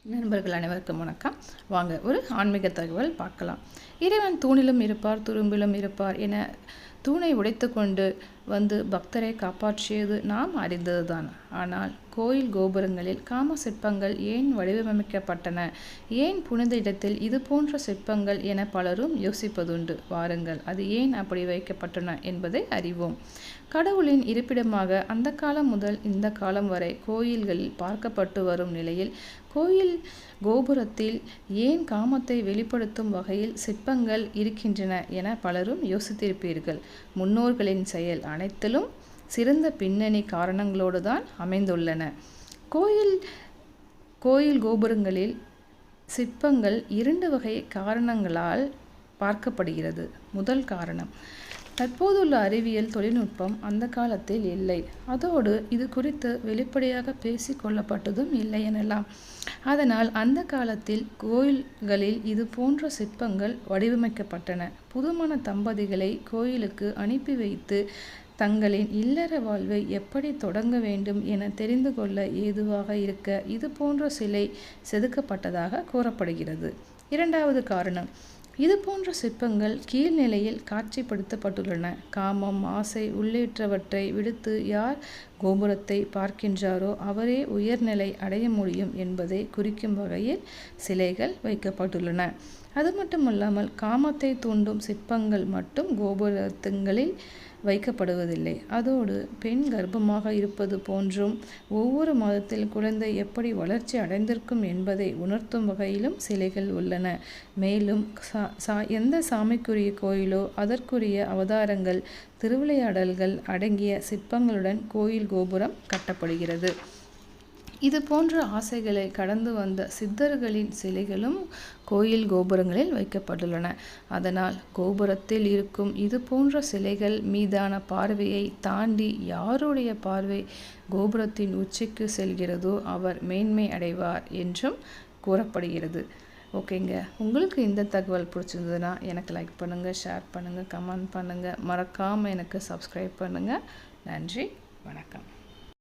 நண்பர்கள் அனைவருக்கும் வணக்கம். வாங்க ஒரு ஆன்மீக தகவல் பார்க்கலாம். இறைவன் தூணிலும் இருப்பார், துரும்பிலும் இருப்பார் என தூணை உடைத்து கொண்டு வந்து பக்தரை காப்பாற்றியது நாம் அறிந்ததுதான். ஆனால் கோயில் கோபுரங்களில் காம சிற்பங்கள் ஏன் வடிவமைக்கப்பட்டன, ஏன் புனித இடத்தில் இது போன்ற சிற்பங்கள் என பலரும் யோசிப்பதுண்டு. வாருங்கள், அது ஏன் அப்படி வைக்கப்பட்டன என்பதை அறிவோம். கடவுளின் இருப்பிடமாக அந்த காலம் முதல் இந்த காலம் வரை கோயில்களில் பார்க்கப்பட்டு வரும் நிலையில் கோயில் கோபுரத்தில் ஏன் காமத்தை வெளிப்படுத்தும் வகையில் சிற்பங்கள் இருக்கின்றன என பலரும் யோசித்திருப்பீர்கள். முன்னோர்களின் செயல் அனைத்திலும் சிறந்த பின்னணி காரணங்களோடு தான் அமைந்துள்ளன. கோயில் கோபுரங்களில் சிற்பங்கள் 2 வகை காரணங்களால் பார்க்கப்படுகிறது. முதல் காரணம், தற்போதுள்ள அறிவியல் தொழில்நுட்பம் அந்த காலத்தில் இல்லை. அதோடு இது குறித்து வெளிப்படையாக பேசி கொள்ளப்பட்டதும் இல்லை எனலாம். அதனால் அந்த காலத்தில் கோயில்களில் இது போன்ற சிற்பங்கள் வடிவமைக்கப்பட்டன. புதுமண தம்பதிகளை கோயிலுக்கு அனுப்பி வைத்து தங்களின் இல்லற வாழ்வை எப்படி தொடங்க வேண்டும் என தெரிந்து கொள்ள ஏதுவாக இருக்க இது போன்ற சிலை செதுக்கப்பட்டதாக கூறப்படுகிறது. இரண்டாவது காரணம், இது போன்ற சிற்பங்கள் கீழ்நிலையில் காட்சிப்படுத்தப்பட்டுள்ளன. காமம், ஆசை உள்ளிட்டவற்றை விடுத்து யார் கோபுரத்தை பார்க்கின்றாரோ அவரே உயர்நிலை அடைய முடியும் என்பதை குறிக்கும் வகையில் சிலைகள் வைக்கப்பட்டுள்ளன. அது மட்டுமல்லாமல் காமத்தை தூண்டும் சிற்பங்கள் மட்டும் கோபுரங்களில் வைக்கப்படுவதில்லை. அதோடு பெண் கர்ப்பமாக இருப்பது போன்றும் ஒவ்வொரு மாதத்தில் குழந்தை எப்படி வளர்ச்சி அடைந்திருக்கும் என்பதை உணர்த்தும் வகையிலும் சிலைகள் உள்ளன. மேலும் எந்த சாமிக்குரிய கோயிலோ அதற்குரிய அவதாரங்கள், திருவிளையாடல்கள் அடங்கிய சிற்பங்களுடன் கோயில் கோபுரம் கட்டப்படுகிறது. இது போன்ற ஆசைகளை கடந்து வந்த சித்தர்களின் சிலைகளும் கோயில் கோபுரங்களில் வைக்கப்பட்டுள்ளன. அதனால் கோபுரத்தில் இருக்கும் இது போன்ற சிலைகள் மீதான பார்வையை தாண்டி யாருடைய பார்வை கோபுரத்தின் உச்சிக்கு செல்கிறதோ அவர் மேன்மை அடைவார் என்றும் கூறப்படுகிறது. ஓகேங்க, உங்களுக்கு இந்த தகவல் பிடிச்சிருந்ததுன்னா எனக்கு லைக் பண்ணுங்கள், ஷேர் பண்ணுங்கள், கமெண்ட் பண்ணுங்கள். மறக்காமல் எனக்கு சப்ஸ்கிரைப் பண்ணுங்கள். நன்றி, வணக்கம்.